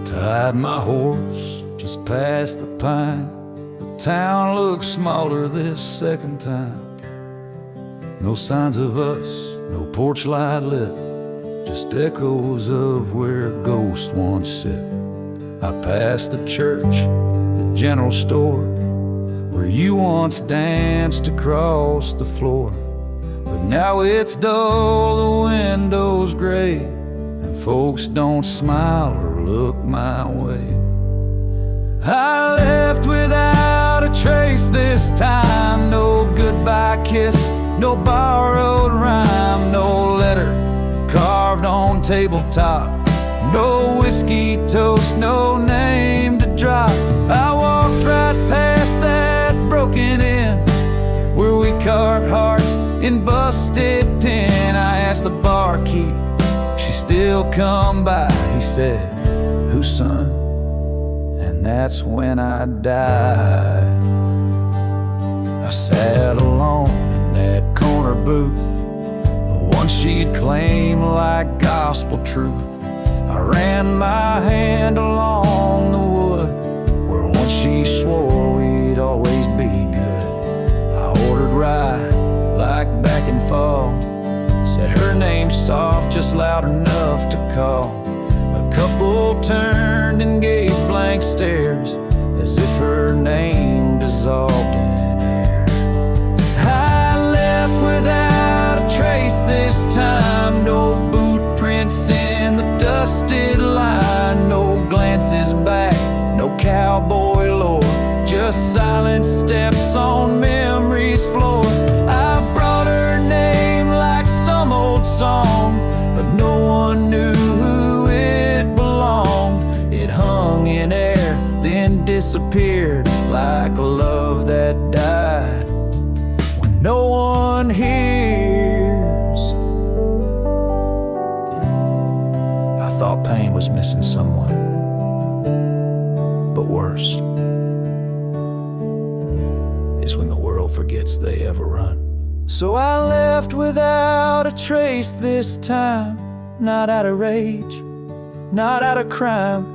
Tied my horse just past the pine. The town looks smaller this second time. No signs of us, no porch light lit, just echoes of where ghosts once sit. I passed the church, the general store, where you once danced across the floor. But now it's dull, the window's gray, and folks don't smile or look my way. I left without a trace this time. No goodbye kiss, no borrowed rhyme, no letter carved on tabletop, no whiskey toast, no name to drop. I walked right past that broken inn where we carved hearts in busted tin. I asked the barkeep, she still come by. He said, "Whose son?" And that's when I died. I sat alone in that corner booth, the one she'd claim like gospel truth. I ran my hand along the wood where once she swore we'd always be good. I ordered rye like back in fall, said her name soft, just loud enough to call. A couple turned and gave blank stares as if her name dissolved in air. I left without a trace this time. No boot prints in the dusted line, no glances back, no cowboy lore, just silent steps on memory's floor. I brought her name like some old song, but no one knew who it belonged. It hung in air, then disappeared like a love that died when no one hears. I thought pain was missing someone, but worse is when the world forgets they ever run. So I left without a trace this time, not out of rage, not out of crime,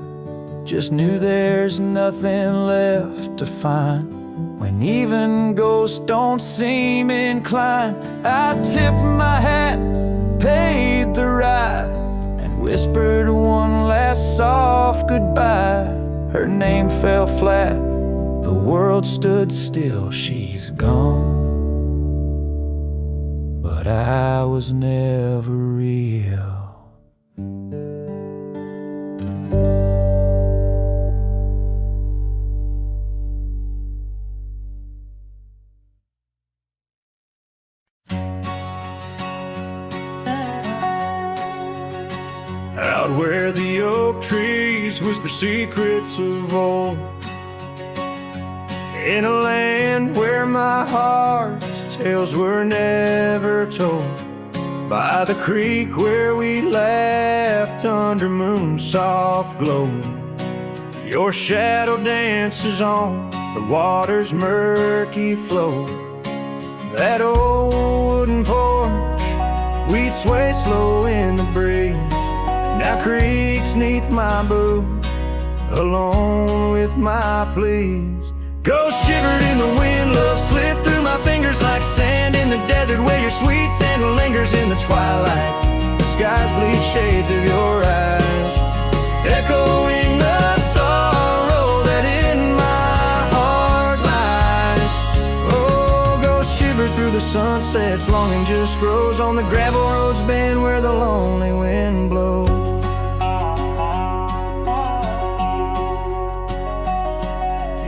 just knew there's nothing left to find. When even ghosts don't seem inclined, I tipped my hat, paid the ride, and whispered one last soft goodbye. Her name fell flat, the world stood still, she's gone. But I was never real. Out where the oak trees whisper secrets of old, in a land where my heart's tales were never told, by the creek where we laughed under moon's soft glow, your shadow dances on the water's murky flow. That old wooden porch, we'd sway slow in the breeze. Now creaks neath my boot, alone with my pleas. Ghost shivered in the wind, love slipped through my fingers like sand in the desert where your sweet scent lingers in the twilight. The skies bleed shades of your eyes, echoing the sorrow that in my heart lies. Oh, ghost shivered through the sunsets, longing just grows on the gravel roads bend where the lonely wind blows.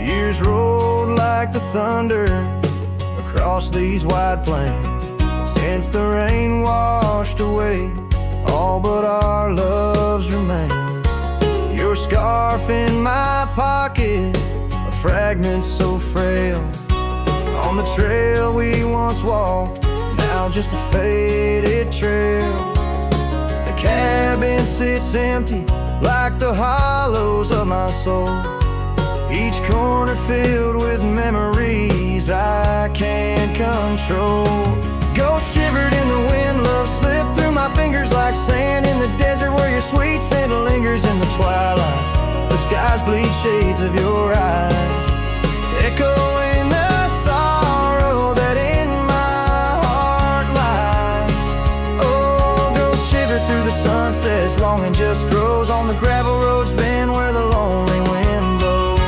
Years rolled like the thunder across these wide plains, since the rain washed away all but our loves remains. Your scarf in my pocket, a fragment so frail, on the trail we once walked, now just a faded trail. The cabin sits empty like the hollows of my soul, each corner filled with memories I can't control. Ghost shivered in the wind, love slipped through my fingers like sand in the desert where your sweet scent lingers in the twilight. skies bleed shades of your eyes, echoing the sorrow that in my heart lies. Oh, go shiver through the sunsets, longing just grows on the gravel roads bend where the lonely wind blows.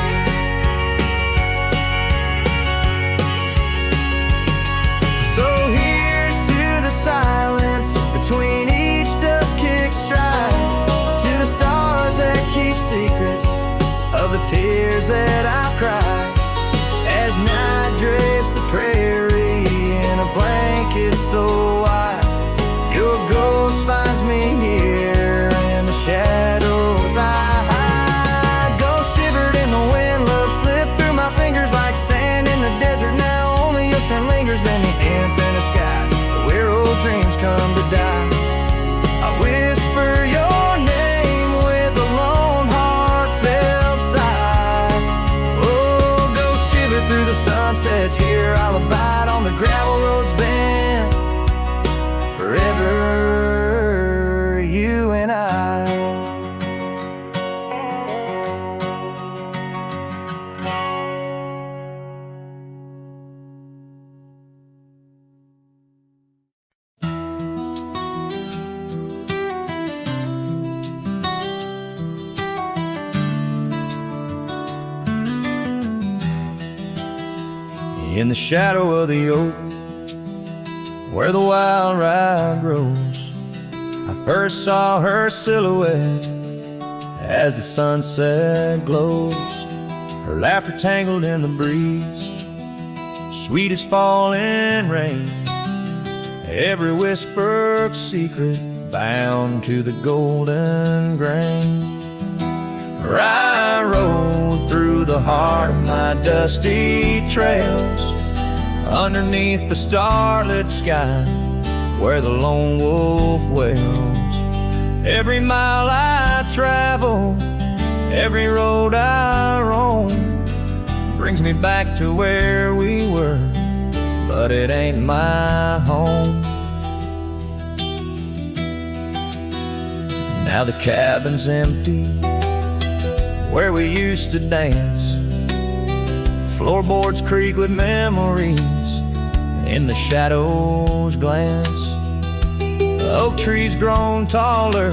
So here's to the silence between each dust-kicked stride, to the stars that keep secrets of the tears that I've cried, as night drapes the prairie in a blanket so wide. Your ghost finds me here in the shadows I hide. Go shivered in the wind, love slipped through my fingers like sand in the desert. Now only your scent lingers beneath infinite skies, where old dreams come to die. I whisper your name with a lone heartfelt sigh. Oh, go shiver through the sunsets, here I'll abide on the gravel roads bend forever, you and I. In the shadow of the oak, where the wild rye grows, I first saw her silhouette as the sunset glows. Her laughter tangled in the breeze, sweet as falling rain, every whispered secret bound to the golden grain. I rode through the heart of my dusty trails, underneath the starlit sky where the lone wolf wails. Every mile I travel, every road I roam, brings me back to where we were, but it ain't my home. Now the cabin's empty where we used to dance, floorboards creak with memories, in the shadows glance. The oak tree's grown taller,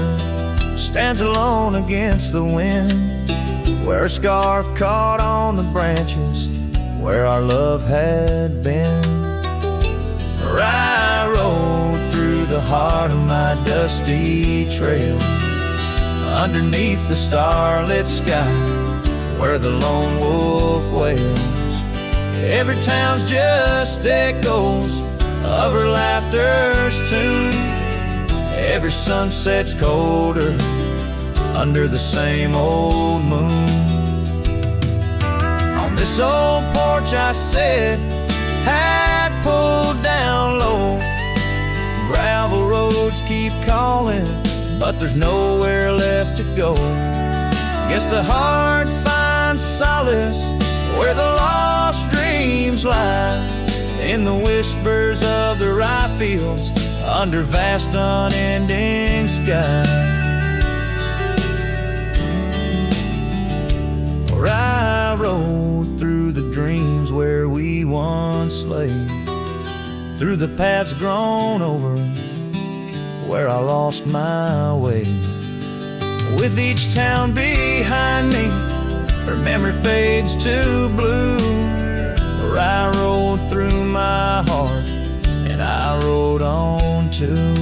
stands alone against the wind, where a scarf caught on the branches where our love had been. I rode through the heart of my dusty trail, underneath the starlit sky where the lone wolf wails. Every town's just echoes of her laughter's tune, every sunset's colder under the same old moon. On this old porch I sit, hat pulled down low, gravel roads keep calling, but there's nowhere left to go. Guess the heart finds solace where the lost dreams lie, in the whispers of the rye fields under vast unending sky. Where I rode through the dreams where we once lay, through the paths grown over where I lost my way. With each town behind me, her memory fades to blue. Where I rode through my heart, and I rode on too.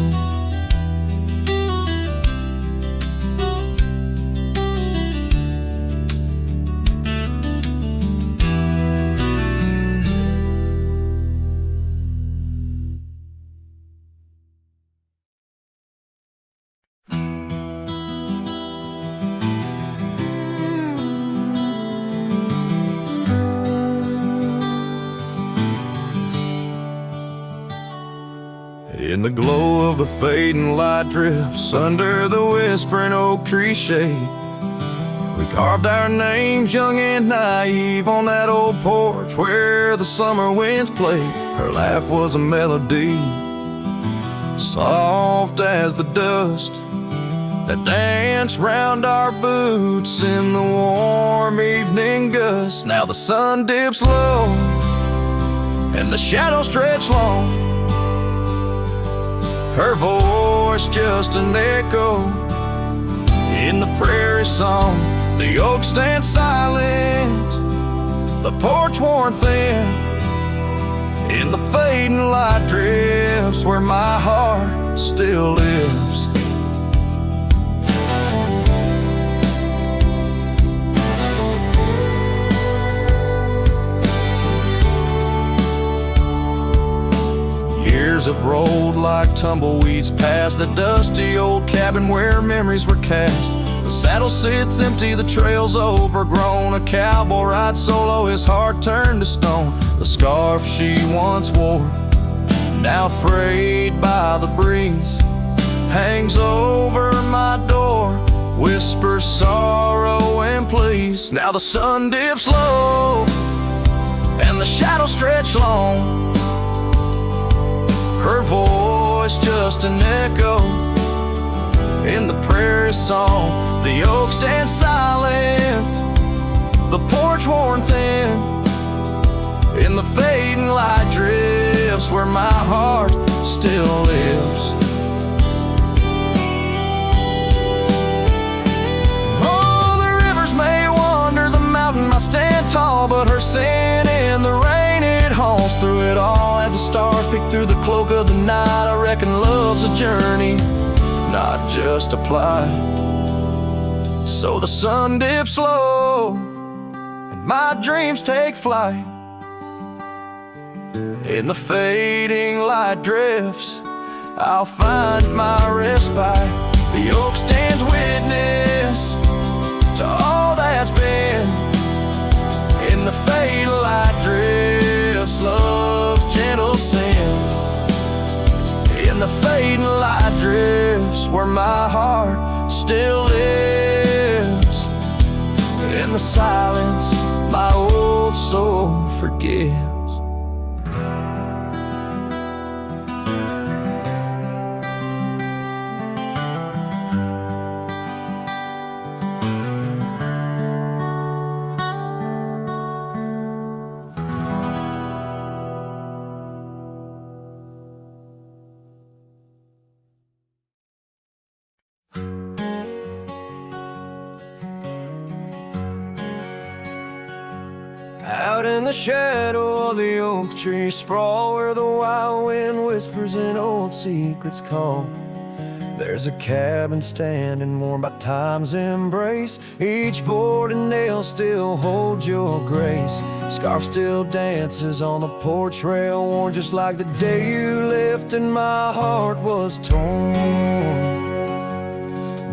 In the glow of the fading light drifts under the whispering oak tree shade, we carved our names young and naive on that old porch where the summer winds played. Her laugh was a melody, soft as the dust that dance round our boots in the warm evening gust. Now the sun dips low and the shadows stretch long. Her voice just an echo in the prairie song. The oak stands silent, the porch worn thin. In the fading light drifts where my heart still lives. Years have rolled like tumbleweeds past the dusty old cabin where memories were cast. The saddle sits empty, the trail's overgrown. A cowboy rides solo, his heart turned to stone. The scarf she once wore, now frayed by the breeze, hangs over my door, whispers sorrow and please. Now the sun dips low and the shadows stretch long. Her voice just an echo in the prairie song. The oak stands silent, the porch worn thin. In the fading light drifts where my heart still lives. Oh, the rivers may wander, the mountain might stand tall, but her sin in the rain, it haunts through it all. As the stars peek through the cloak of the night, I reckon love's a journey, not just a plight. So the sun dips low and my dreams take flight. In the fading light drifts, I'll find my respite. The oak stands witness to all that's been. In the fading light drifts, love's gentle sin. In the fading light drifts where my heart still lives. In the silence, my old soul forgives. Out in the shadow of the oak tree sprawl, where the wild wind whispers and old secrets call, there's a cabin standing warm by time's embrace. Each board and nail still holds your grace. Scarf still dances on the porch rail, worn just like the day you left and my heart was torn.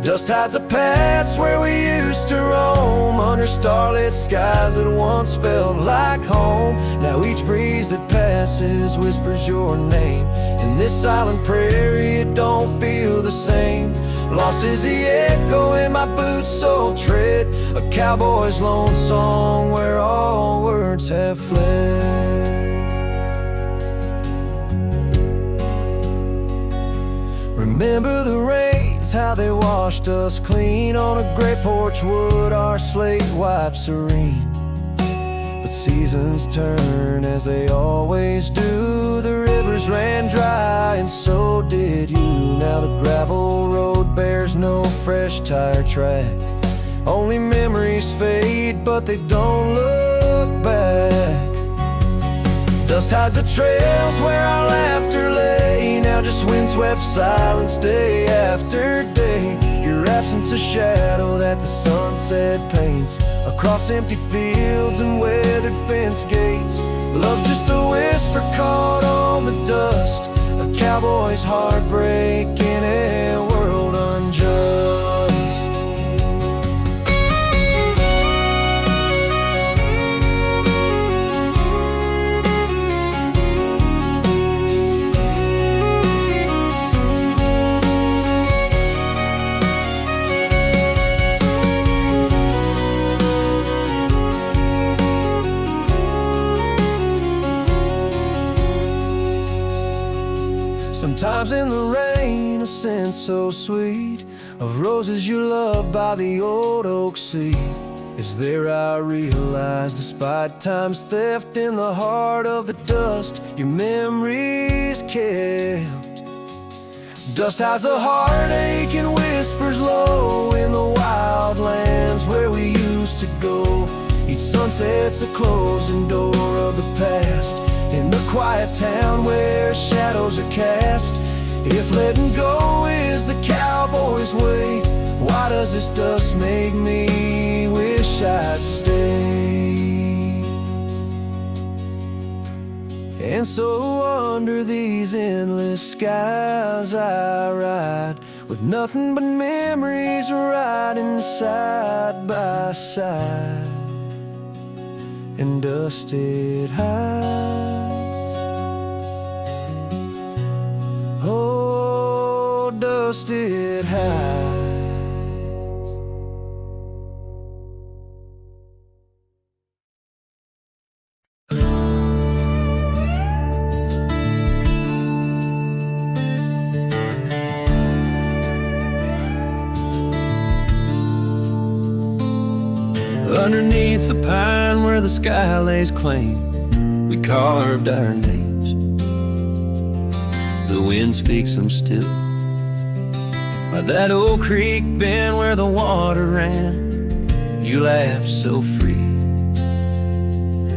Dust hides the past where we used to roam, under starlit skies that once felt like home. Now each breeze that passes whispers your name. In this silent prairie it don't feel the same. Lost is the echo in my boots' sole tread, a cowboy's lone song where all words have fled. Remember the rains, how they washed us clean on a gray porch wood, our slate white serene. But seasons turn as they always do. The rivers ran dry and so did you. Now the gravel road bears no fresh tire track. Only memories fade, but they don't look back. Dust hides the trails where our laughter lay, now just windswept silence day after day. Your absence a shadow that the sunset paints across empty fields and weathered fence gates. Love's just a whisper caught on the dust, a cowboy's heartbreak in a world unjust. Sometimes in the rain, a scent so sweet of roses you loved by the old oak sea. Is there, I realize, despite time's theft in the heart of the dust, your memories kept. Dust hides the heartache and whispers low in the wild lands where we used to go. Each sunset's a closing door of the past in the quiet town where shadows are cast. If letting go is the cowboy's way, why does this dust make me wish I'd stay? And so under these endless skies I ride, with nothing but memories riding side by side, and dust it hides. Oh, dust it hides. Underneath the pine where the sky lays claim, we carved our names. The wind speaks them still. By that old creek bend where the water ran, you laughed so free,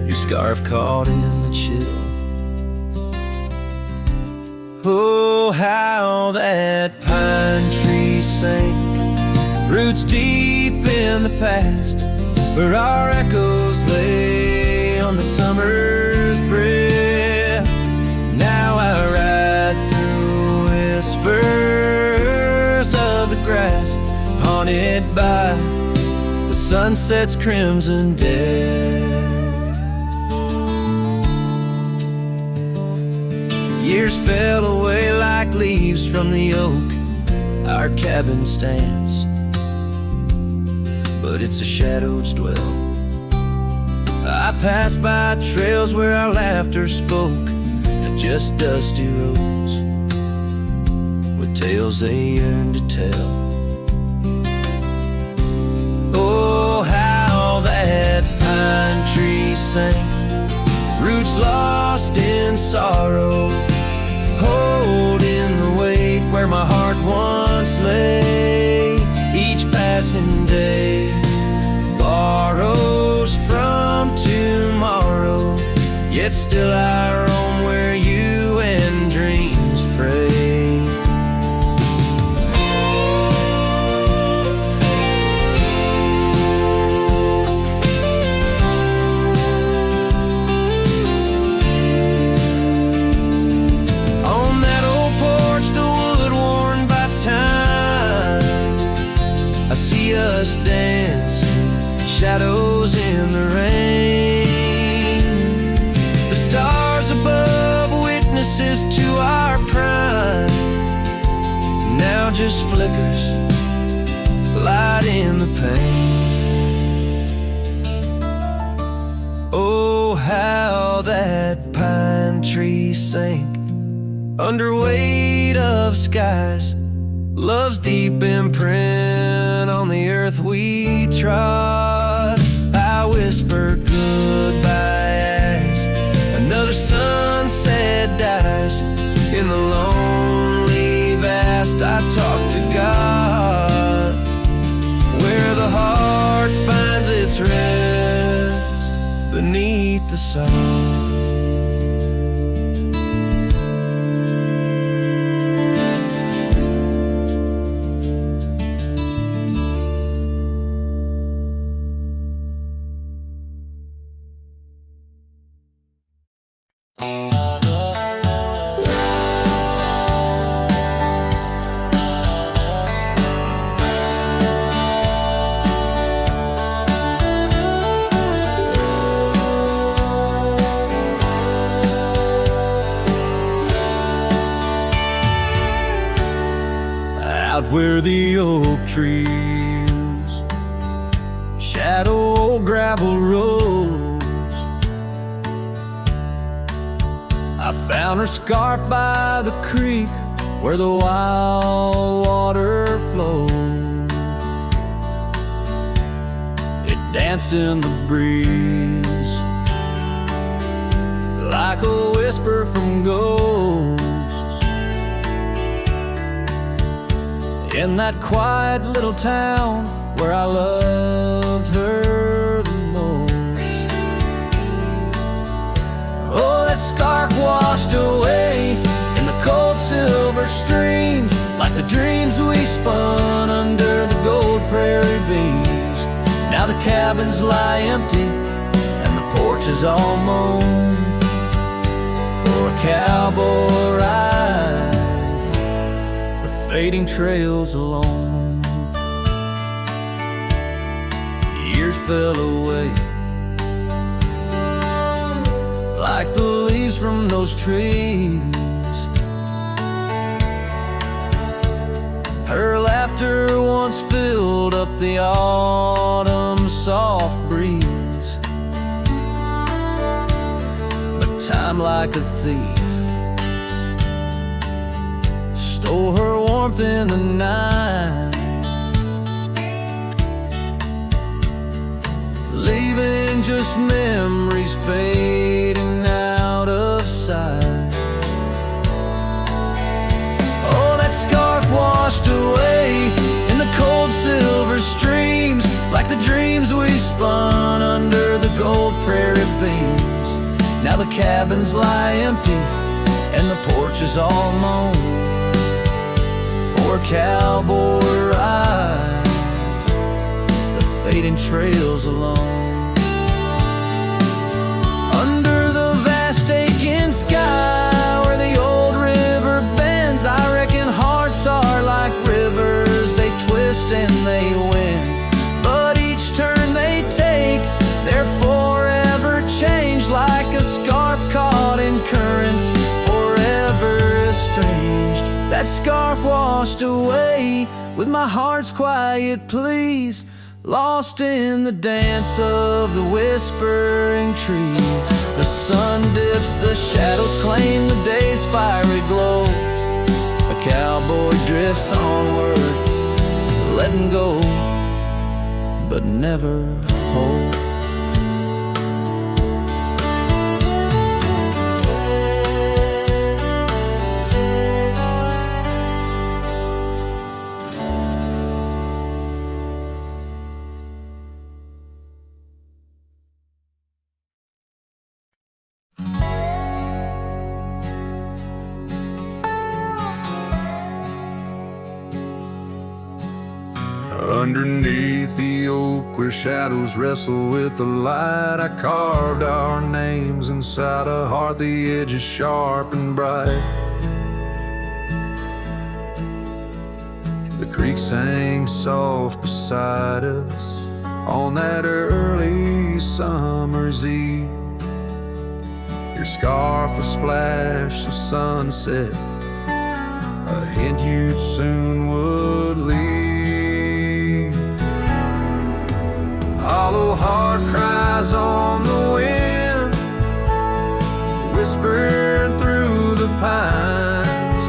your scarf caught in the chill. Oh, how that pine tree sank, roots deep in the past, where our echoes lay on the summer's breath. Now I ride through whispers of the grass, haunted by the sunset's crimson death. Years fell away like leaves from the oak our cabin stands, but it's a shadow's dwell. I passed by trails where our laughter spoke, and just dusty roads with tales they yearn to tell. Oh, how that pine tree sank, roots lost in sorrow, holding the weight where my heart once lay. Each passing day borrows from tomorrow, yet still I roam where you and dreams fray. On that old porch, the wood worn by time, I see us dancing, shadows in the rain. The stars above, witnesses to our prime, now just flickers, light in the pain. Oh, how that pine tree sank under weight of skies, love's deep imprint on the earth we trod. I whisper goodbye as another sunset dies. In the lonely vast I talk to God, where the heart finds its rest beneath the sun. Out where the oak trees shadow gravel roads, I found her scarf by the creek where the wild water flows. danced in the breeze, like a whisper from ghosts, in that quiet little town where I loved her the most. Oh, that scarf washed away in the cold silver streams, like the dreams we spun under the gold prairie beams. Now the cabins lie empty and the porch is all mown for a cowboy rides the fading trails alone. Years fell away like the leaves from those trees. Her laughter once filled up the autumn soft breeze, but time like a thief stole her warmth in the night, leaving just memories fading out of sight. Oh, that scarf washed away in the cold silver streams, like the dreams we spun under the gold prairie beams. Now the cabins lie empty and the porch is all mown for a cowboy rides the fading trails alone. Under the vast aching sky where the old river bends, I reckon hearts are like rivers, they twist and they win, but each turn they take, they're forever changed, like a scarf caught in currents, forever estranged. That scarf washed away with my heart's quiet pleas, lost in the dance of the whispering trees. The sun dips, the shadows claim the day's fiery glow. A cowboy drifts onward, letting go, but never hold. Underneath the oak where shadows wrestle with the light, I carved our names inside a heart, the edges sharp and bright. The creek sang soft beside us on that early summer's eve. Your scarf a splash of sunset, a hint you soon would leave. Hollow heart cries on the wind, whispering through the pines.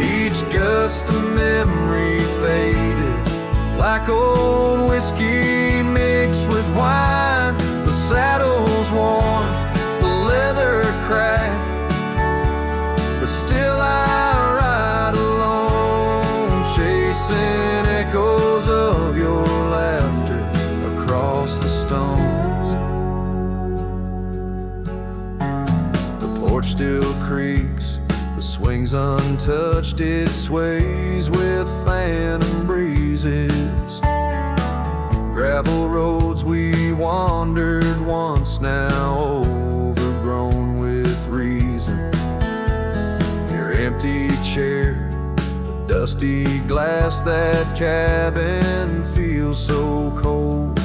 Each gust of memory faded, like old whiskey mixed with wine. The saddle's worn, the leather cracked, but still I ride alone, chasing echoes of your laughter across the stones. The porch still creaks, the swing's untouched, it sways with phantom breezes. Gravel roads we wandered once, now overgrown with reason. Your empty chair, the dusty glass, that cabin feels so cold.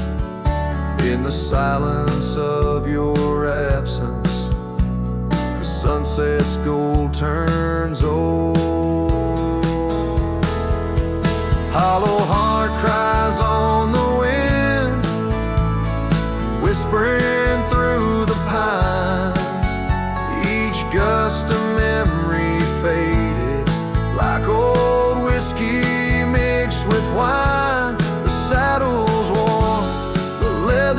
In the silence of your absence, the sunset's gold turns old. Hollow heart cries on the wind, whispering through the pines. Each gust of memory faded, like old whiskey mixed with wine. The saddle's worn, the leather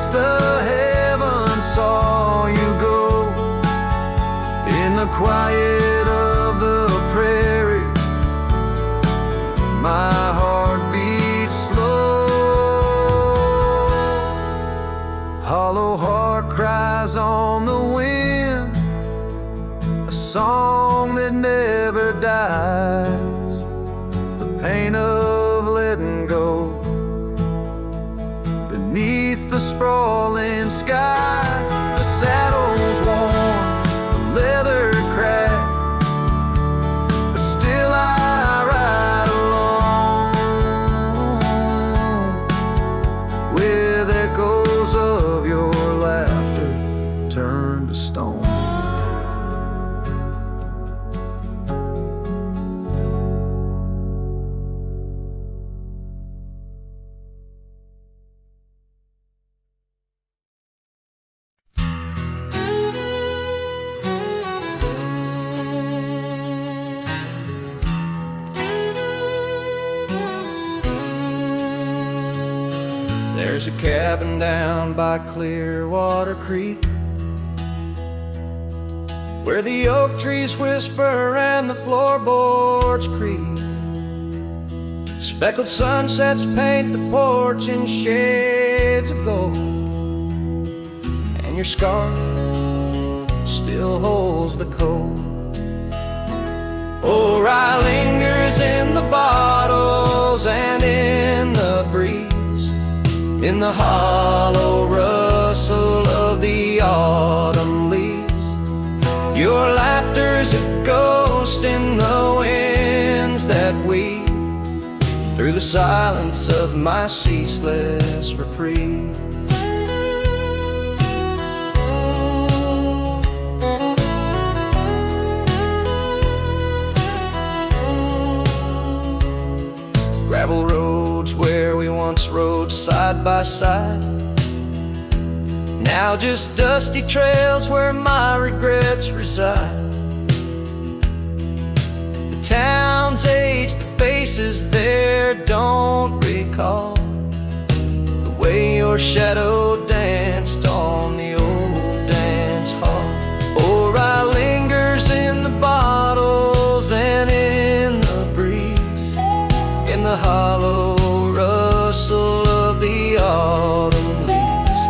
since the heavens saw you go. In the quiet of the prairie, my heart beats slow. Hollow heart cries on the wind, a song that never dies, the pain of letting go. Beneath the sprawling skies, the saddle's worn, the leather cracked, but still I ride along with echoes of your laughter turned to stone. There's a cabin down by Clearwater Creek, where the oak trees whisper and the floorboards creak. Speckled sunsets paint the porch in shades of gold, and your scarf still holds the cold. Oh, rye lingers in the bottles and in the breeze, in the hollow rustle of the autumn leaves. Your laughter's a ghost in the winds that weave through the silence of my ceaseless reprieve. Gravel roads where we once rode side by side, now just dusty trails where my regrets reside. The town's aged, the faces there don't recall the way your shadow danced on the old dance hall. Oh, rye lingers in the bottles and in the breeze, in the hollow rustle of the autumn leaves.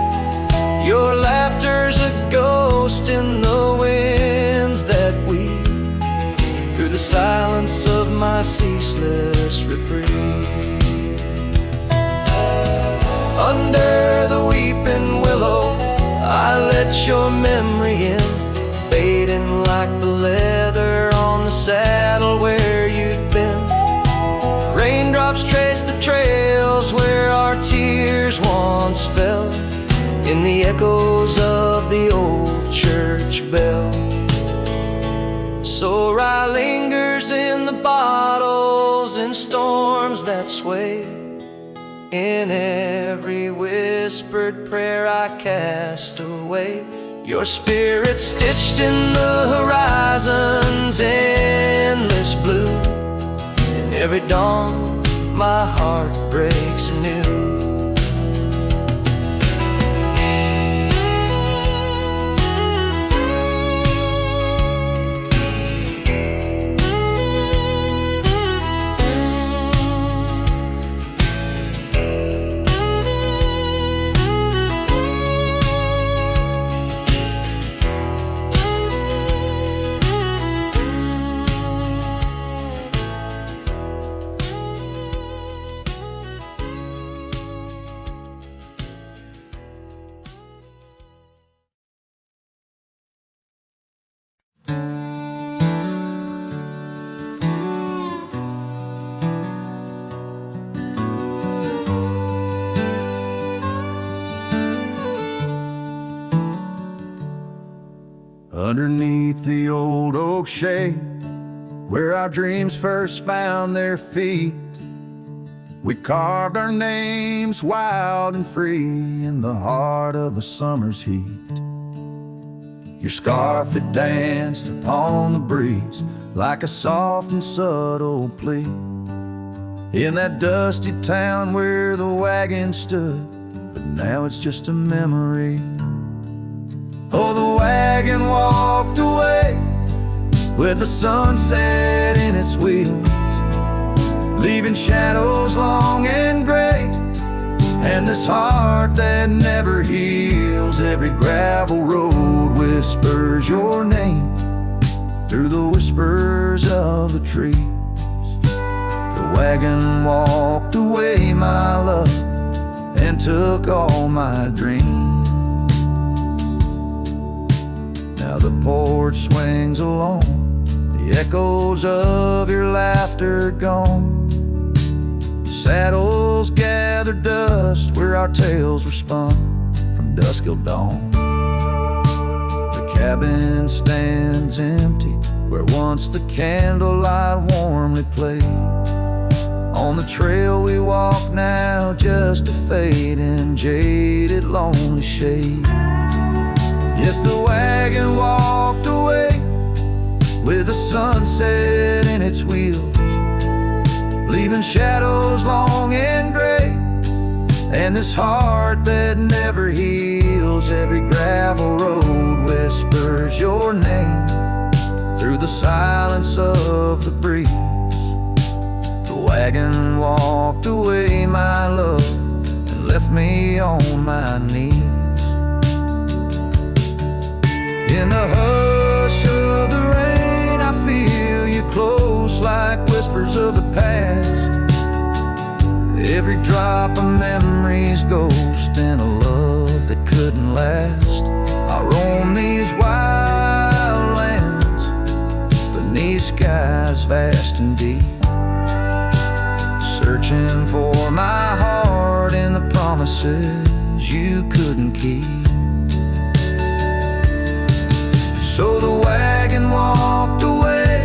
Your laughter's a ghost in the winds that weave through the silence of my ceaseless reprieve. Under the weeping willow, I let your memory in, fading like the leather on the saddle where you'd been. Raindrops trace the trails where our tears once fell, in the echoes of the old church bell. So rye lingers in the bottles, in storms that sway, in every whispered prayer I cast away. Your spirit stitched in the horizon's endless blue, and every dawn my heart breaks anew. Underneath the old oak shade, where our dreams first found their feet, we carved our names wild and free in the heart of a summer's heat. Your scarf that danced upon the breeze like a soft and subtle plea. In that dusty town where the wagon stood, but now it's just a memory. Oh, the wagon walked away with the sunset in its wheels, leaving shadows long and gray, and this heart that never heals. Every gravel road whispers your name through the whispers of the trees. The wagon walked away, my love, and took all my dreams. Now the porch swings along, the echoes of your laughter gone. Saddles gather dust where our tales were spun from dusk till dawn. The cabin stands empty where once the candlelight warmly played. On the trail we walk now, just a fading, jaded, lonely shade. Yes, the wagon walked away with the sunset in its wheels, leaving shadows long and gray, and this heart that never heals. Every gravel road whispers your name through the silence of the breeze. The wagon walked away, my love, and left me on my knees. In the hush of the rain, I feel you close like whispers of the past. Every drop of memory's ghost in a love that couldn't last. I roam these wild lands beneath skies vast and deep, searching for my heart in the promises you couldn't keep. So the wagon walked away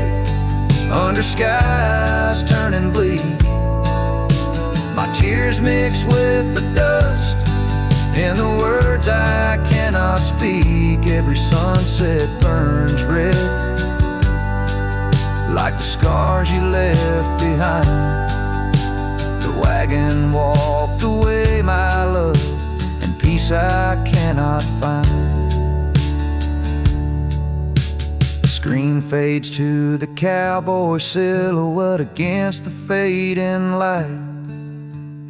under skies turning bleak. My tears mix with the dust and the words I cannot speak. Every sunset burns red like the scars you left behind. The wagon walked away, my love, and peace I cannot find. Screen fades to the cowboy silhouette against the fading light.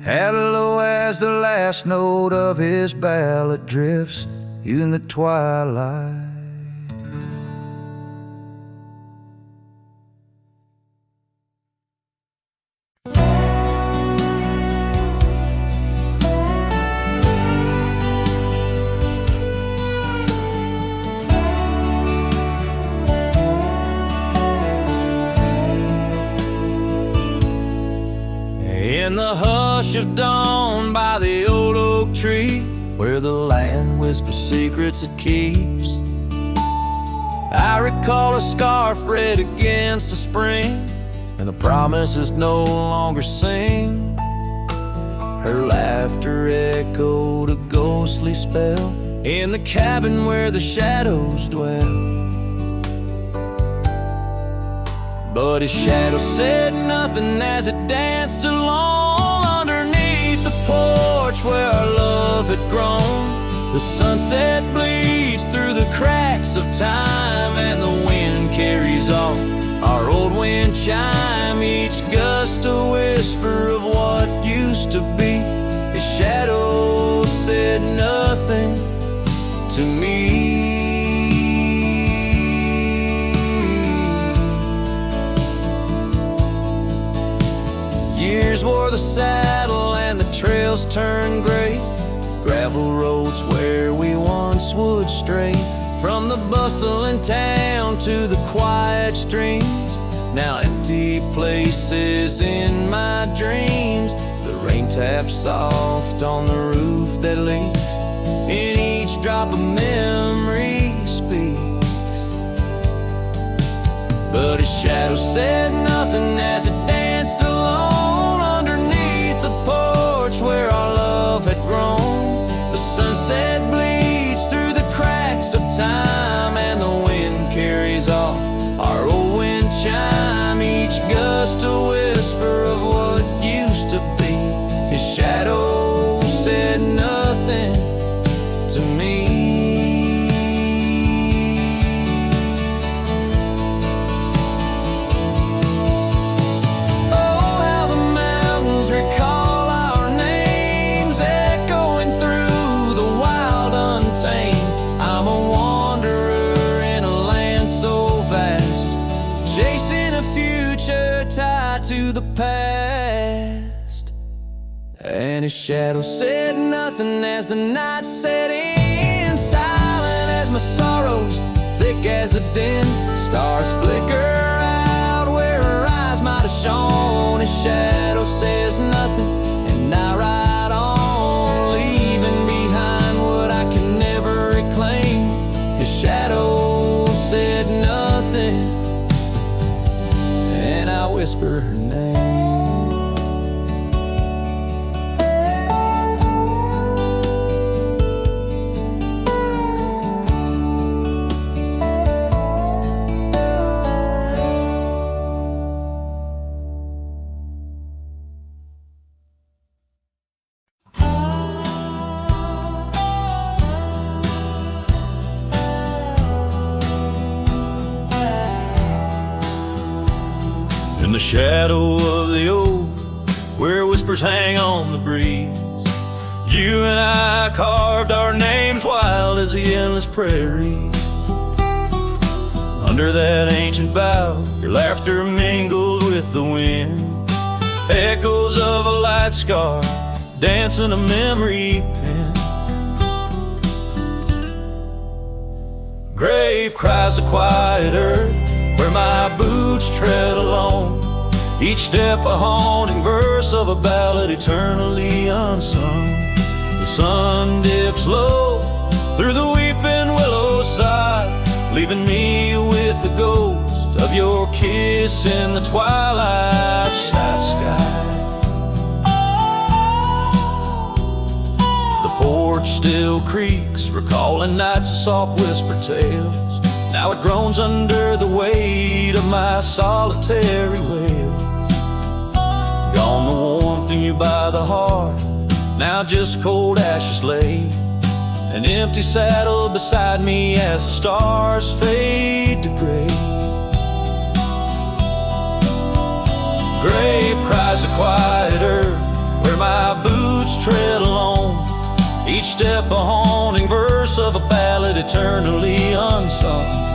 Hello as the last note of his ballad drifts in the twilight. In the hush of dawn by the old oak tree, where the land whispers secrets it keeps, I recall a scarf red against the spring, and the promises no longer sing. Her laughter echoed a ghostly spell in the cabin where the shadows dwell. But his shadow said nothing as it danced along underneath the porch where our love had grown. The sunset bleeds through the cracks of time, and the wind carries off our old wind chime. Each gust a whisper of what used to be. His shadow said nothing to me. Years wore the saddle and the trails turned gray, gravel roads where we once would stray. From the bustling town to the quiet streams, now empty places in my dreams. The rain taps soft on the roof that leaks, in each drop of memory speaks. But his shadow said nothing as it danced alone underneath the porch where our love had grown. The sunset bleeds through the cracks of time, and the wind carries off our old wind chime. Each gust a whisper of what used to be. His shadow said nothing goodbye to the past. And his shadow said nothing as the night set in, silent as my sorrows, thick as the din. Stars flicker out where her eyes might have shone. His shadow says nothing, and I ride on, leaving behind what I can never reclaim. His shadow said nothing, and I whisper her name. In the shadow of the oak, where whispers hang on the breeze, you and I carved our names wild as the endless prairies. Under that ancient bough, your laughter mingled with the wind, echoes of a light scar dancing a memory pen. Grave cries the quiet earth where my boots tread alone, each step a haunting verse of a ballad eternally unsung. The sun dips low through the weeping willow side, leaving me with the ghost of your kiss in the twilight sky. The porch still creaks, recalling nights of soft whispered tales. Now it groans under the weight of my solitary wails. Gone the warmth in you by the hearth, now just cold ashes lay. An empty saddle beside me as the stars fade to gray. Grave cries the quiet earth where my boots tread alone, each step a haunting verse of a ballad eternally unsung.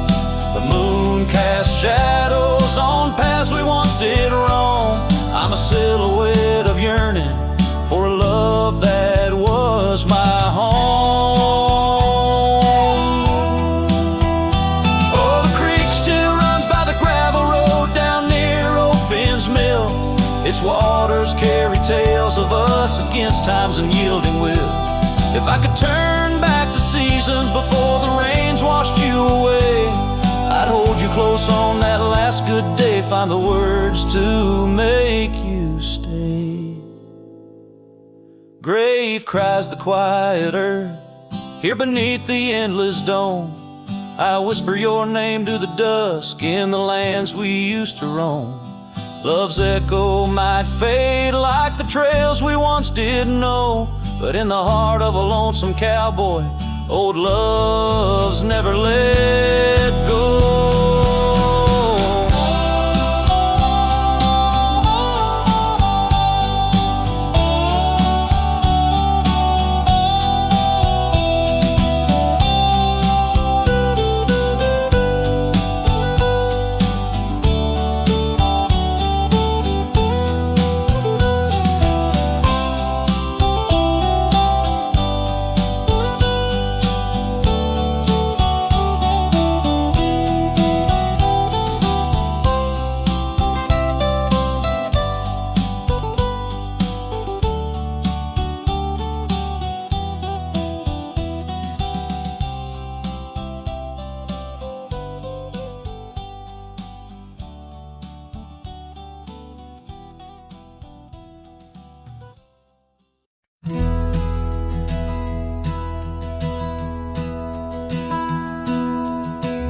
The moon casts shadows on paths we once did wrong. I'm a silhouette of yearning for a love that was my home. Oh, the creek still runs by the gravel road down near old Finn's mill. Its waters carry tales of us against time's unyielding will. If I could turn back the seasons before the rains washed you away, I'd hold you close on that last good day, find the words to make you stay. Grave cries the quiet earth, here beneath the endless dome. I whisper your name to the dusk in the lands we used to roam. Love's echo might fade like the trails we once did know, but in the heart of a lonesome cowboy, old love's never let go.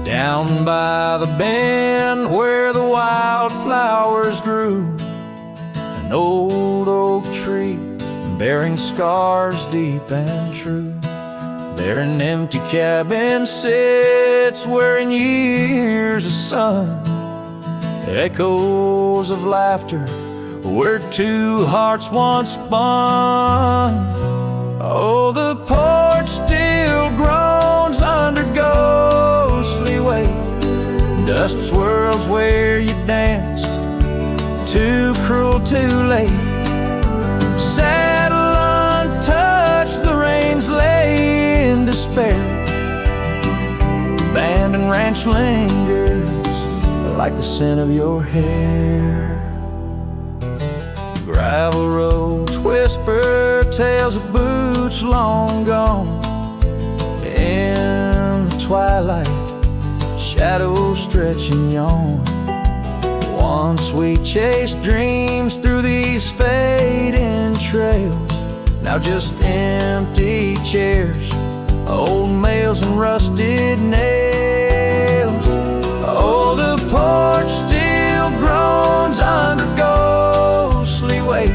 Down by the bend where the wildflowers grew, an old oak tree bearing scars deep and true. There an empty cabin sits where in years of sun, echoes of laughter where two hearts once spun. Oh, the porch still groans under ghostly weight. Dust swirls where you danced to cruel too late. Saddle untouched, the reins lay in despair. Abandoned ranch lingers like the scent of your hair. Gravel roads whisper tales of boots long gone. In the twilight, shadows stretch and yawn. Once we chased dreams through these fading trails, now just empty chairs, old mails and rusted nails. Oh, the porch still groans under ghostly weight.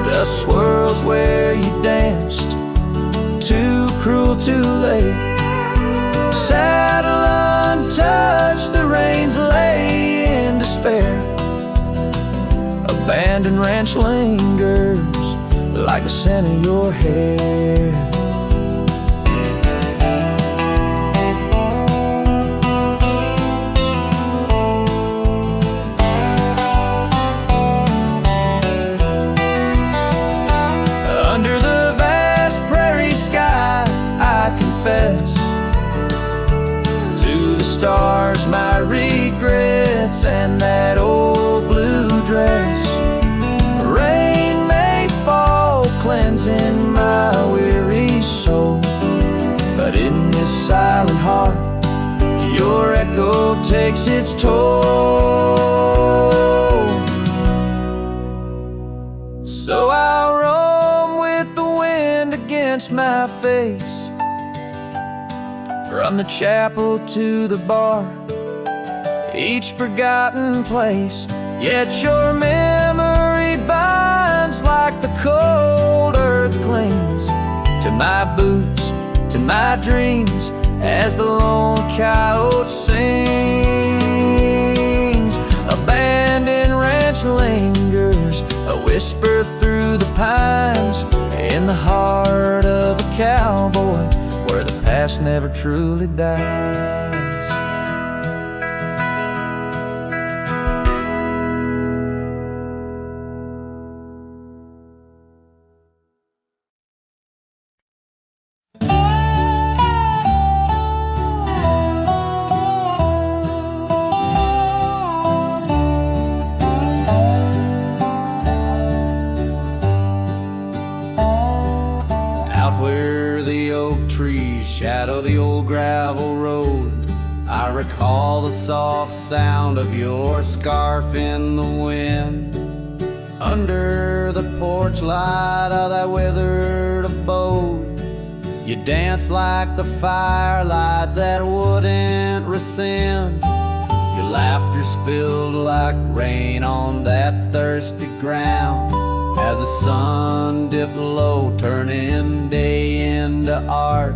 Dust swirls where you danced, too cruel, too late. Saddle untouched, the reins lay in despair. Abandoned ranch lingers like the scent of your hair. Under the vast prairie sky, I confess to the stars my regrets and that old blue dress. Rain may fall, cleansing my weary soul, but in this silent heart, your echo takes its toll. So I'll roam with the wind against my face, from the chapel to the bar, each forgotten place. Yet your memory binds like the cold earth clings to my boots, to my dreams, as the lone coyote sings. Abandoned ranch lingers, a whisper through the pines, in the heart of a cowboy, where the past never truly dies. Shadow the old gravel road, I recall the soft sound of your scarf in the wind. Under the porch light of that withered abode, you danced like the firelight that wouldn't rescind. Your laughter spilled like rain on that thirsty ground, as the sun dipped low, turning day into art.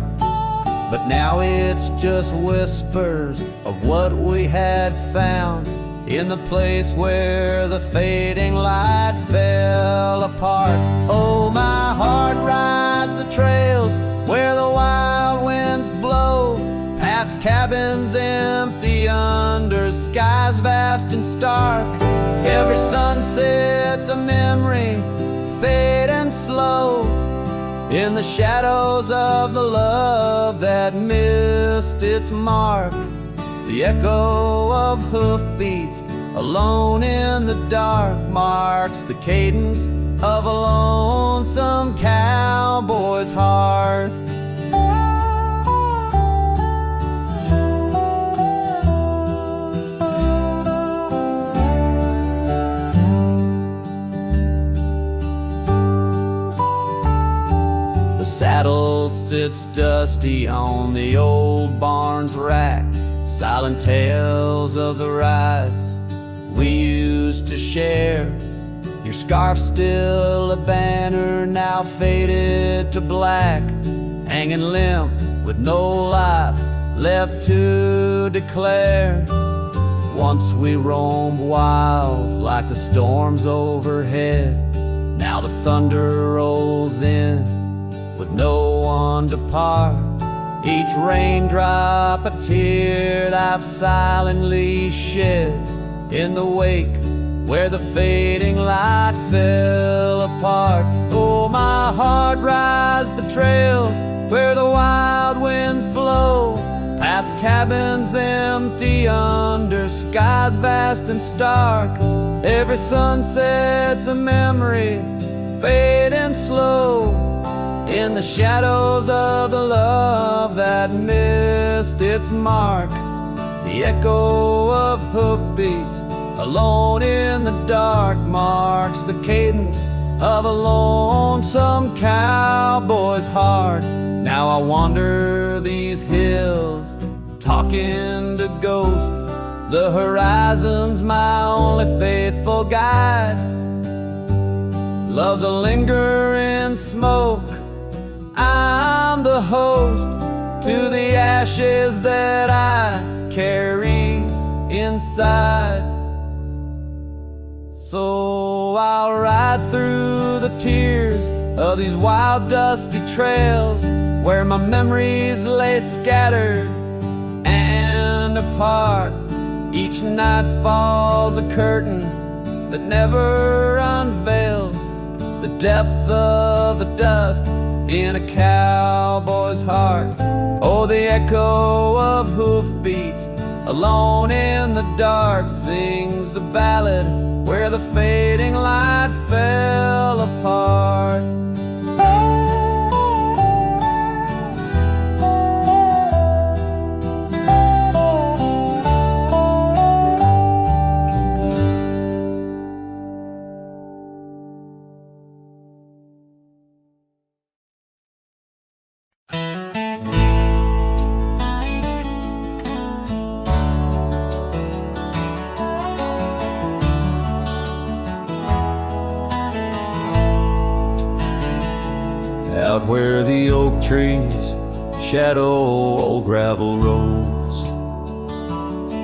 But now it's just whispers of what we had found, in the place where the fading light fell apart. Oh, my heart rides the trails where the wild winds blow, past cabins empty under skies vast and stark. Every sunset's a memory, fading slow, in the shadows of the love that missed its mark. The echo of hoofbeats alone in the dark marks the cadence of a lonesome cowboy's heart. The saddle sits dusty on the old barn's rack, silent tales of the rides we used to share. Your scarf still a banner, now faded to black, hanging limp with no life left to declare. Once we roamed wild like the storms overhead, now the thunder rolls in with no one to part. Each raindrop a tear I've silently shed in the wake where the fading light fell apart. Oh, my heart rides the trails where the wild winds blow, past cabins empty under skies vast and stark. Every sunset's a memory, fading slow, in the shadows of the love that missed its mark. The echo of hoofbeats alone in the dark marks the cadence of a lonesome cowboy's heart. Now I wander these hills, talking to ghosts. The horizon's my only faithful guide. Love's a lingering smoke, I'm the host to the ashes that I carry inside. So I'll ride through the tears of these wild dusty trails where my memories lay scattered and apart. Each night falls a curtain that never unveils the depth of the dust in a cowboy's heart. Oh, the echo of hoofbeats alone in the dark sings the ballad where the fading light fell apart. Out where the oak trees shadow old gravel roads,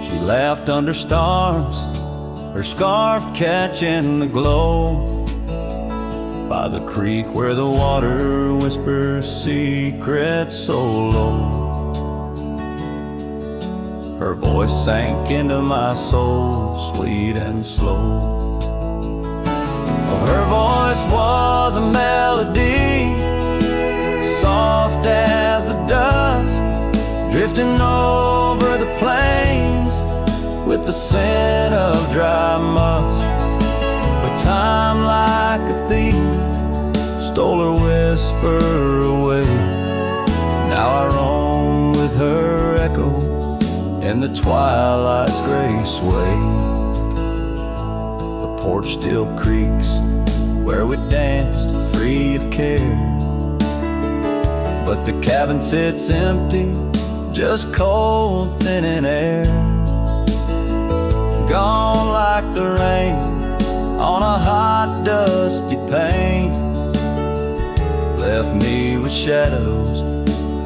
she laughed under stars, her scarf catching the glow. By the creek where the water whispers secrets so low, her voice sank into my soul, sweet and slow. Her voice was a melody, soft as the dusk, drifting over the plains with the scent of dry musk. But time, like a thief, stole her whisper away. Now I roam with her echo in the twilight's gray sway. The porch still creaks where we danced free of care, but the cabin sits empty, just cold, thinning air. Gone like the rain on a hot, dusty pane, left me with shadows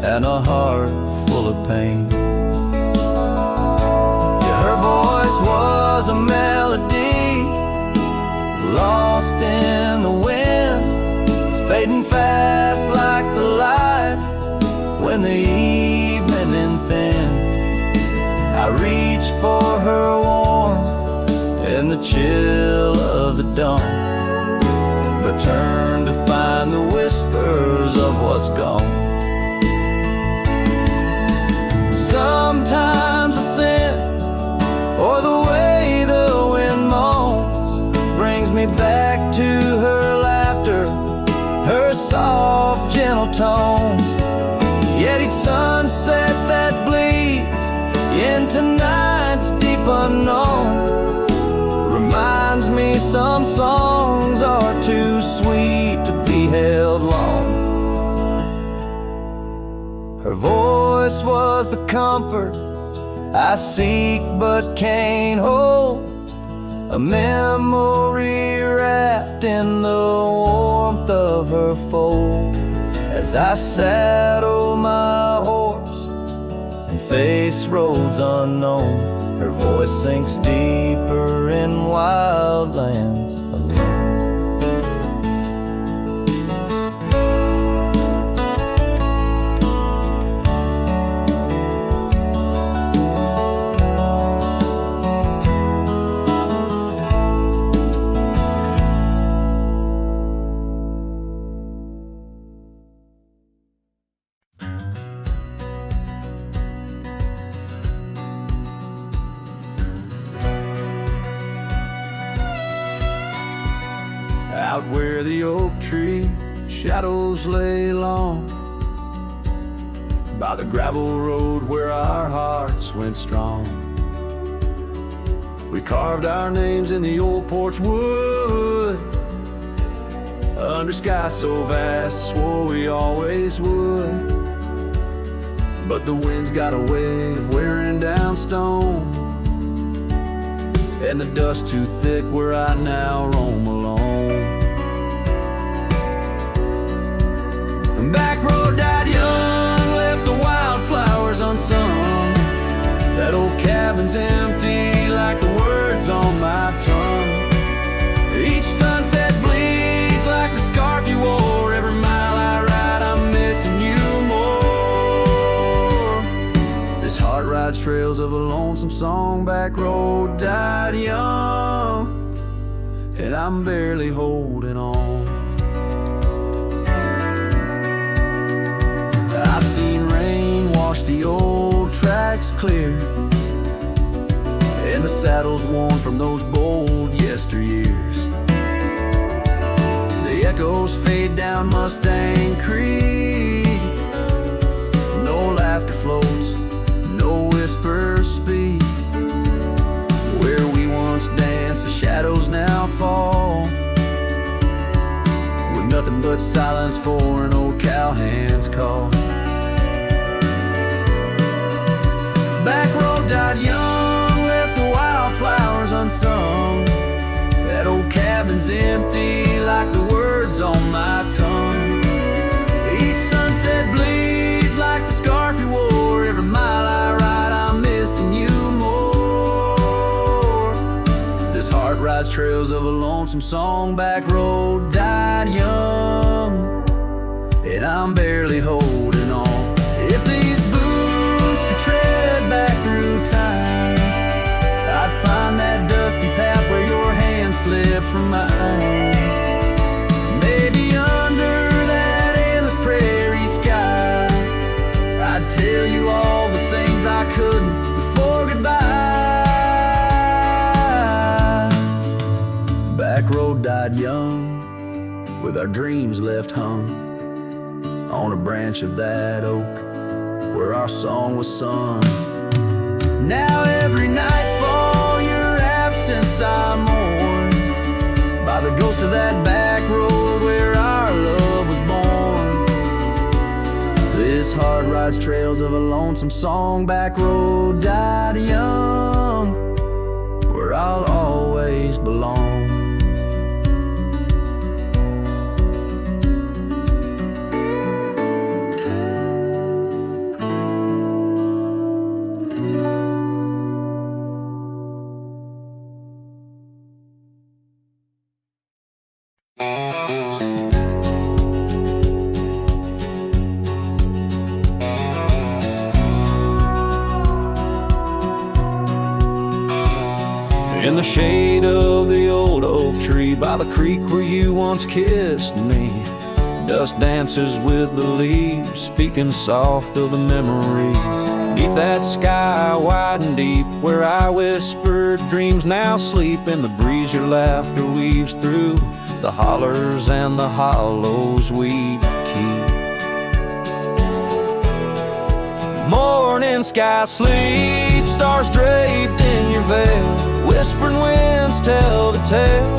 and a heart full of pain. Yeah, her voice was a melody, lost in the wind, fading fast like the light when the evening thin. I reach for her warmth in the chill of the dawn, but turn to find the whispers of what's gone. Sometimes the scent or the way the wind moans brings me back to her laughter, her soft, gentle tones. Yet each sunset that bleeds into night's deep unknown reminds me some songs are too sweet to be held long. Her voice was the comfort I seek but can't hold, a memory wrapped in the warmth of her fold. As I saddle my horse and face roads unknown, her voice sinks deeper in wild lands alone. Out where the oak tree shadows lay long, by the gravel road where our hearts went strong. We carved our names in the old porch wood, under sky so vast, swore we always would. But the wind's got a way of wearing down stone, and the dust too thick where I now roam alone. Back road died young, left the wildflowers unsung. That old cabin's empty like the words on my tongue. Each sunset bleeds like the scarf you wore. Every mile I ride, I'm missing you more. This heart rides trails of a lonesome song. Back road died young, and I'm barely holding on. I've seen rain wash the old tracks clear, and the saddles worn from those bold yesteryears. The echoes fade down Mustang Creek. No laughter floats, no whispers speak. Where we once danced, the shadows now fall, with nothing but silence for an old cowhand's call. Back road died young, left the wildflowers unsung. That old cabin's empty like the words on my tongue. Each sunset bleeds like the scarf you wore. Every mile I ride, I'm missing you more. This heart rides trails of a lonesome song. Back road died young, and I'm barely holding on. If these boots could tread back through time, I'd find that dusty path where your hand slipped from mine. Maybe under that endless prairie sky, I'd tell you all the things I couldn't before goodbye. Back road died young, with our dreams left hung on a branch of that oak where our song was sung. Now every nightfall your absence I mourn, by the ghost of that back road where our love was born. This heart rides trails of a lonesome song. Back road died young, where I'll always belong. In the shade of the old oak tree, by the creek where you once kissed me, dust dances with the leaves, speaking soft of the memories. Beneath that sky wide and deep, where I whispered dreams now sleep. In the breeze your laughter weaves through the hollers and the hollows we keep. Morning sky sleep, stars draped in your veil. Whispering winds tell the tale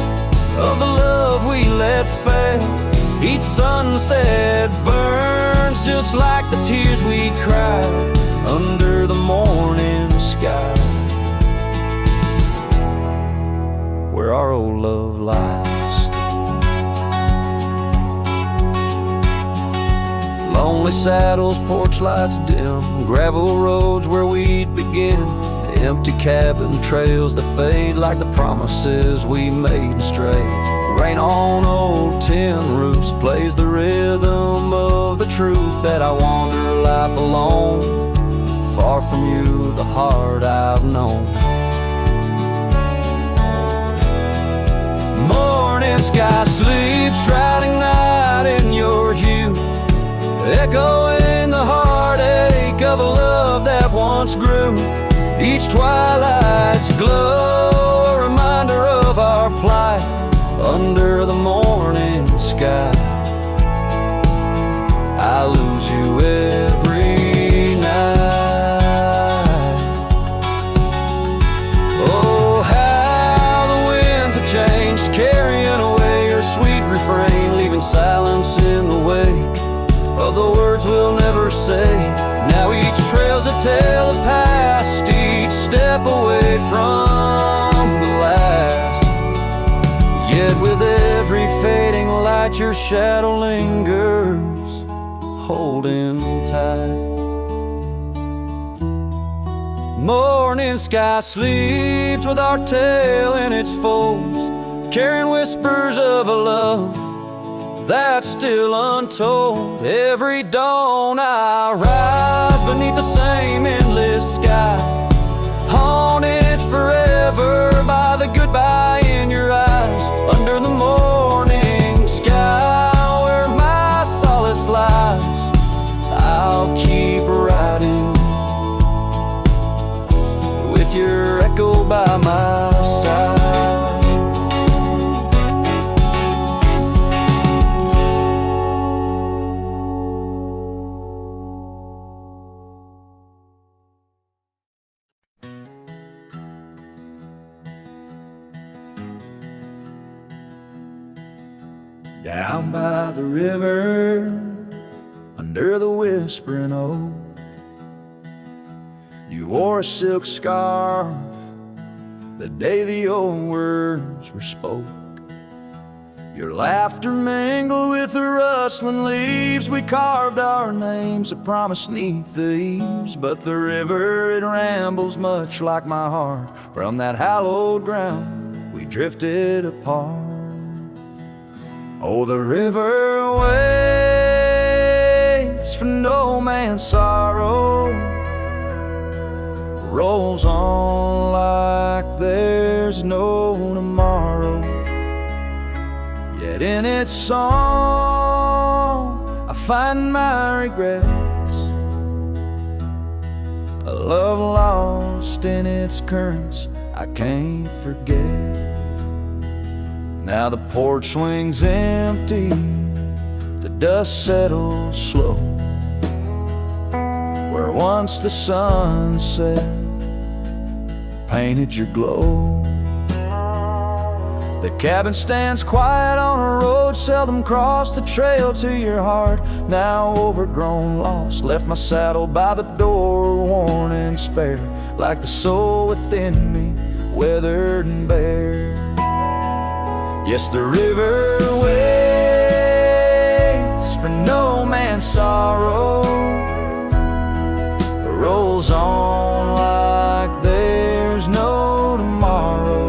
of the love we let fail. Each sunset burns just like the tears we cried under the morning sky, where our old love lies. Lonely saddles, porch lights dim, gravel roads where we'd begin. Empty cabin trails that fade like the promises we made stray. Rain on old tin roofs plays the rhythm of the truth that I wander life alone, far from you, the heart I've known. Morning sky sleeps, shrouding night in your hue, echoing the heartache of a love that once grew. Each twilight's glow, a reminder of our plight under the morning say. Now each trail's a tale of past, each step away from the last. Yet with every fading light your shadow lingers, holding tight. Morning sky sleeps with our tale in its folds, carrying whispers of a love that's still untold. Every dawn I rise beneath the same endless sky, haunted forever by the goodbye in your eyes. Under the morning sky where my solace lies, I'll keep riding with your echo by my side. Down by the river, under the whispering oak, you wore a silk scarf the day the old words were spoke. Your laughter mingled with the rustling leaves. We carved our names, a promise 'neath the eaves. But the river, it rambles much like my heart. From that hallowed ground, we drifted apart. Oh, the river waits for no man's sorrow, rolls on like there's no tomorrow. Yet in its song I find my regrets, a love lost in its currents I can't forget. Now the porch swings empty, the dust settles slow, where once the sunset painted your glow. The cabin stands quiet on a road seldom crossed, the trail to your heart now overgrown, lost. Left my saddle by the door, worn and spare, like the soul within me, weathered and bare. Yes, the river waits for no man's sorrow, rolls on like there's no tomorrow.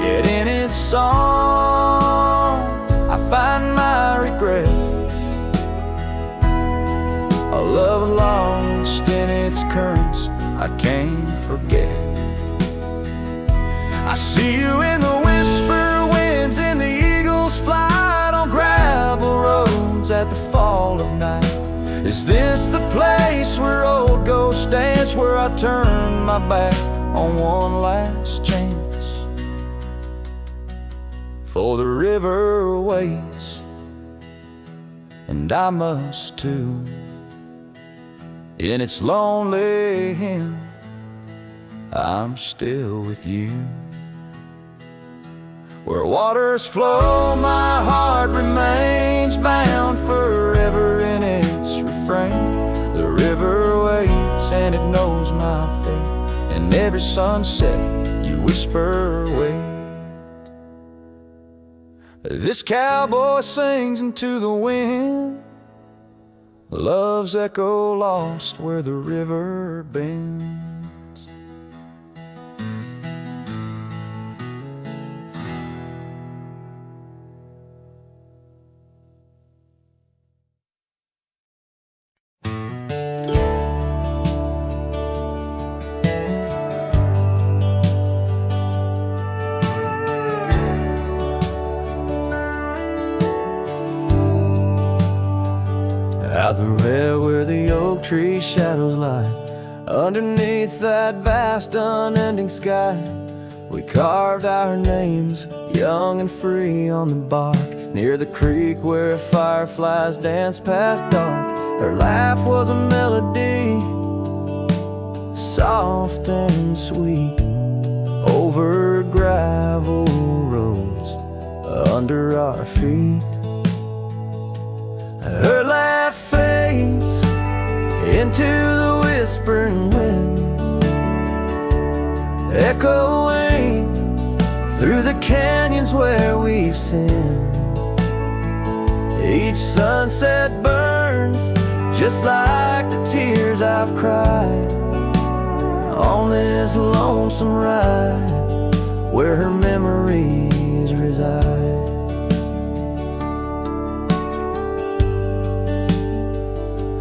Yet in its song I find my regrets, a love lost in its currents I can't forget. I see you in the whisper winds, in the eagle's flight, on gravel roads at the fall of night. Is this the place where old ghosts dance, where I turn my back on one last chance? For the river waits, and I must too. In its lonely hymn, I'm still with you. Where waters flow, my heart remains bound forever in its refrain. The river waits and it knows my fate, and every sunset you whisper wait. This cowboy sings into the wind, love's echo lost where the river bends. Out the rail where the oak tree shadows lie, underneath that vast unending sky, we carved our names, young and free, on the bark, near the creek where fireflies danced past dark. Her laugh was a melody, soft and sweet, over gravel roads under our feet. Her laugh fades into the whispering wind, echoing through the canyons where we've sinned. Each sunset burns just like the tears I've cried on this lonesome ride where her memories reside.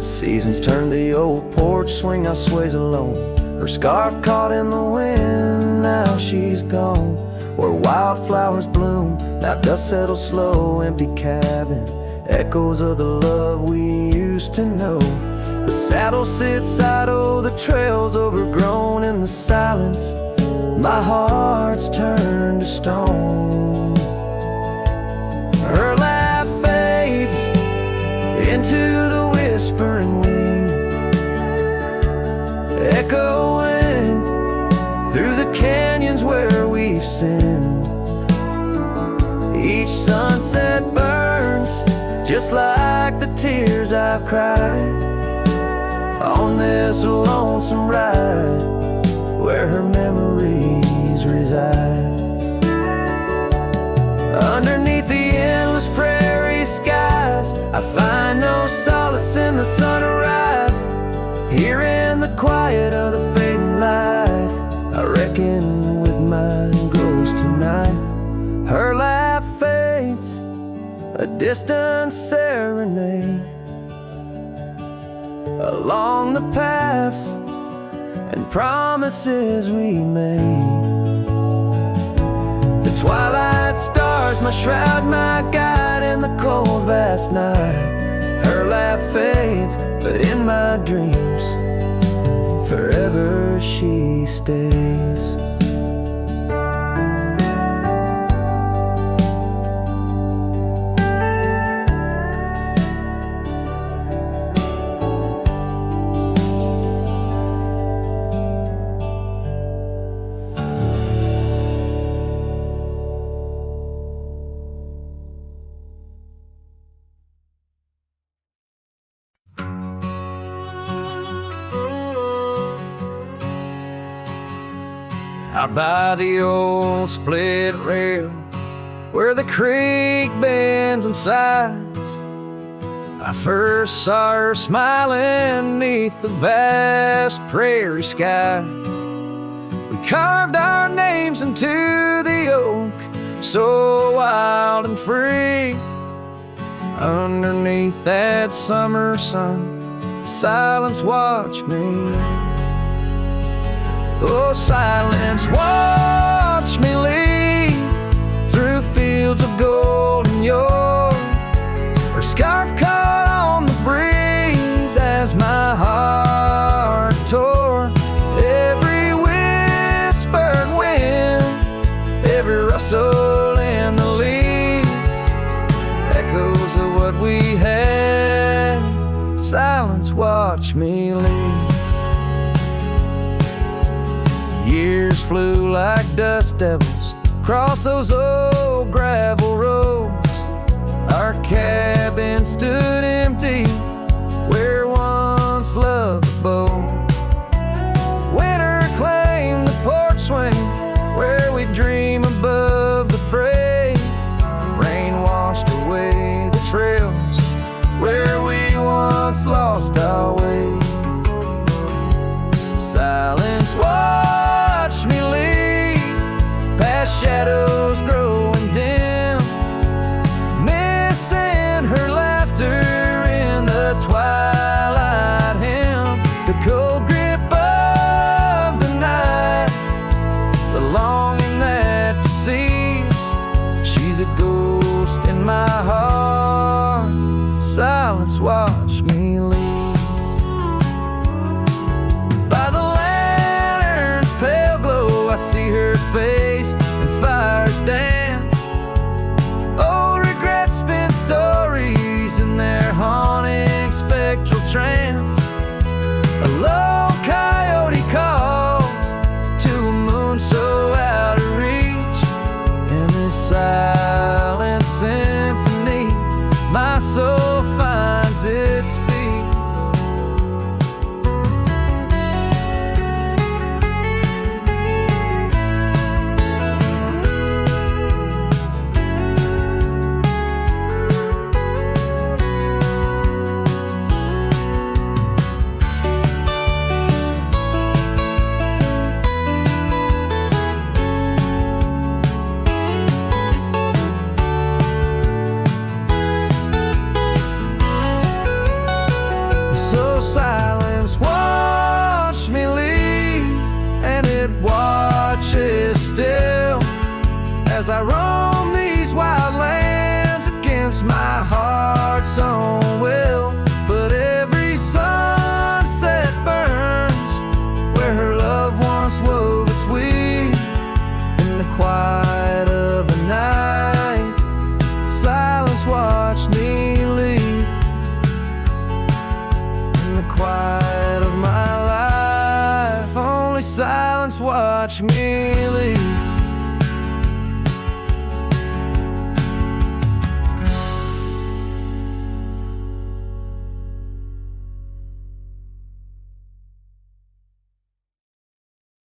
Seasons turn the old porch swing, now sways alone. Her scarf caught in the wind, now she's gone. Where wildflowers bloom, now dust settles slow. Empty cabin, echoes of the love we used to know. The saddle sits idle, the trail's overgrown. In the silence, my heart's turned to stone. Her laugh fades into the whispering wind, echoing through the canyons where we've sinned. Each sunset burns just like the tears I've cried on this lonesome ride where her memories reside. Underneath the endless prairie skies, I find no solace in the sunrise. Here in the quiet of the fading light, I reckon with my ghost tonight. Her laugh fades, a distant serenade along the paths and promises we made. The twilight stars, my shroud, my guide in the cold vast night. Her laugh fades, but in my dreams forever she stays. Out by the old split rail where the creek bends and sighs, I first saw her smiling neath the vast prairie skies. We carved our names into the oak, so wild and free. Underneath that summer sun, silence watched me. Oh, silence, watch me lead through fields of gold and yore. Her scarf caught on the breeze as my heart tore. Every whispered wind, every rustle in the leaves, echoes of what we had. Silence, watch me lead. Years flew like dust devils across those old gravel roads. Our cabin stood empty where once loved abode. Winter claimed the porch swing where we dream above the fray. Rain washed away the trails where we once lost our way. Silence, watch me lead past shadows growing dim, missing her laughter in the twilight hymn. The cold grip of the night, the longing that deceives. She's a ghost in my heart. Silence, watch me lead.